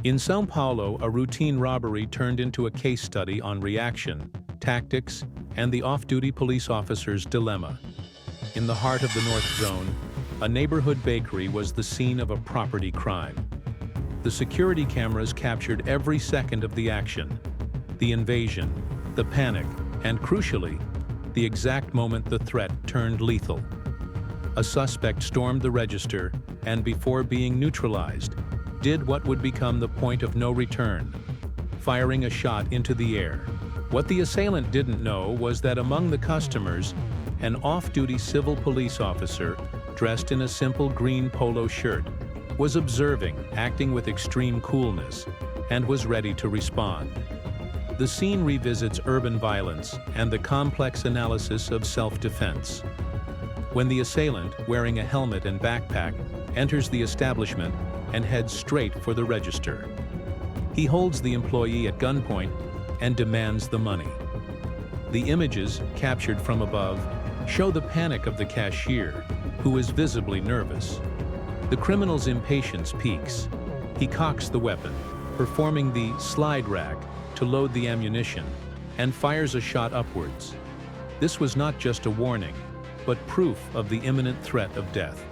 In São Paulo, a routine robbery turned into a case study on reaction, tactics, and the off-duty police officer's dilemma. In the heart of the North Zone, a neighborhood bakery was the scene of a property crime. The security cameras captured every second of the action, the invasion, the panic, and crucially, the exact moment the threat turned lethal. A suspect stormed the register and, before being neutralized, did what would become the point of no return, firing a shot into the air. What the assailant didn't know was that among the customers, an off-duty civil police officer, dressed in a simple green polo shirt, was observing, acting with extreme coolness, and was ready to respond. The scene revisits urban violence and the complex analysis of self-defense. When the assailant, wearing a helmet and backpack, enters the establishment and heads straight for the register. He holds the employee at gunpoint and demands the money. The images, captured from above, show the panic of the cashier, who is visibly nervous. The criminal's impatience peaks. He cocks the weapon, performing the slide rack to load the ammunition, and fires a shot upwards. This was not just a warning, but proof of the imminent threat of death.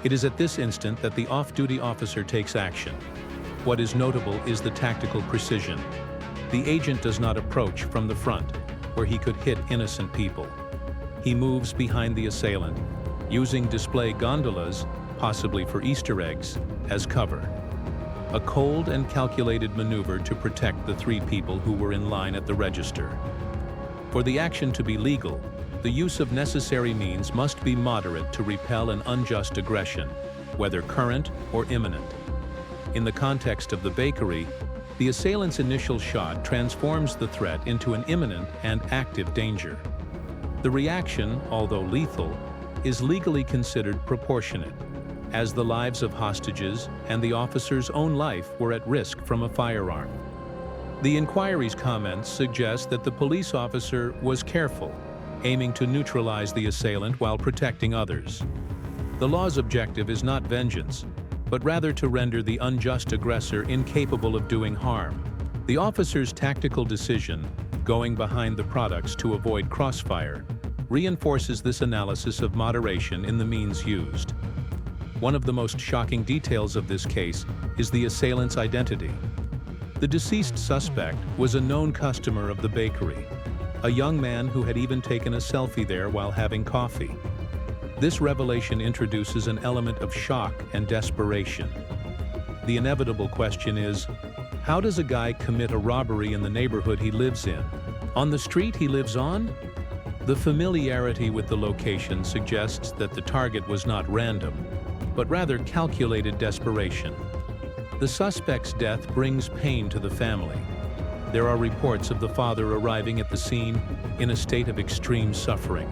It is at this instant that the off-duty officer takes action. What is notable is the tactical precision. The agent does not approach from the front, where he could hit innocent people. He moves behind the assailant, using display gondolas, possibly for Easter eggs, as cover. A cold and calculated maneuver to protect the three people who were in line at the register. For the action to be legal, the use of necessary means must be moderate to repel an unjust aggression, whether current or imminent. In the context of the bakery, the assailant's initial shot transforms the threat into an imminent and active danger. The reaction, although lethal, is legally considered proportionate, as the lives of hostages and the officer's own life were at risk from a firearm. The inquiry's comments suggest that the police officer was careful, aiming to neutralize the assailant while protecting others. The law's objective is not vengeance, but rather to render the unjust aggressor incapable of doing harm. The officer's tactical decision, going behind the products to avoid crossfire, reinforces this analysis of moderation in the means used. One of the most shocking details of this case is the assailant's identity. The deceased suspect was a known customer of the bakery, a young man who had even taken a selfie there while having coffee. This revelation introduces an element of shock and desperation. The inevitable question is, how does a guy commit a robbery in the neighborhood he lives in? On the street he lives on? The familiarity with the location suggests that the target was not random, but rather calculated desperation. The suspect's death brings pain to the family. There are reports of the father arriving at the scene in a state of extreme suffering.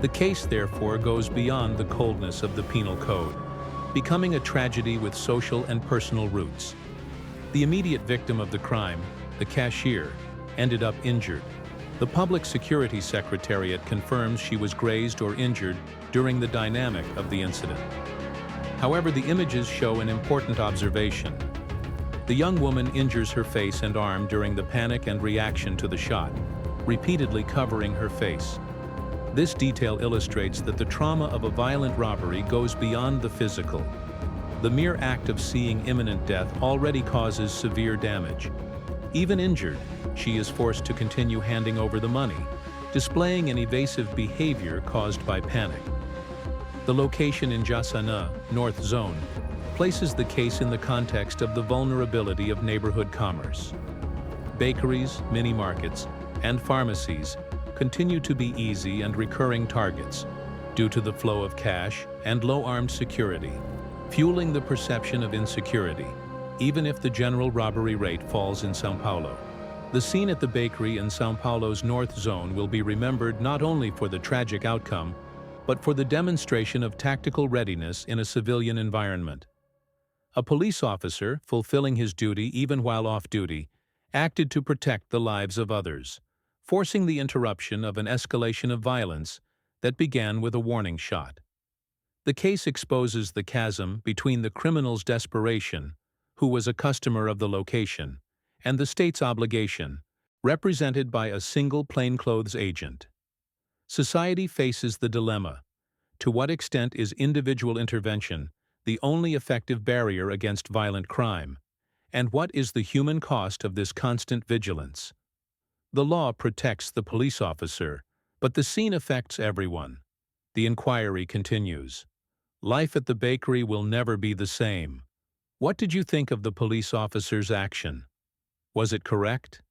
The case, therefore, goes beyond the coldness of the penal code, becoming a tragedy with social and personal roots. The immediate victim of the crime, the cashier, ended up injured. The Public Security Secretariat confirms she was grazed or injured during the dynamic of the incident. However, the images show an important observation. The young woman injures her face and arm during the panic and reaction to the shot, repeatedly covering her face. This detail illustrates that the trauma of a violent robbery goes beyond the physical. The mere act of seeing imminent death already causes severe damage. Even injured, she is forced to continue handing over the money, displaying an evasive behavior caused by panic. The location in Jaçanã, North Zone, places the case in the context of the vulnerability of neighborhood commerce. Bakeries, mini-markets, and pharmacies continue to be easy and recurring targets due to the flow of cash and low armed security, fueling the perception of insecurity, even if the general robbery rate falls in São Paulo. The scene at the bakery in São Paulo's North Zone will be remembered not only for the tragic outcome, but for the demonstration of tactical readiness in a civilian environment. A police officer, fulfilling his duty even while off-duty, acted to protect the lives of others, forcing the interruption of an escalation of violence that began with a warning shot. The case exposes the chasm between the criminal's desperation, who was a customer of the location, and the state's obligation, represented by a single plainclothes agent. Society faces the dilemma: to what extent is individual intervention the only effective barrier against violent crime, and what is the human cost of this constant vigilance? The law protects the police officer, but the scene affects everyone. The inquiry continues. Life at the bakery will never be the same. What did you think of the police officer's action? Was it correct?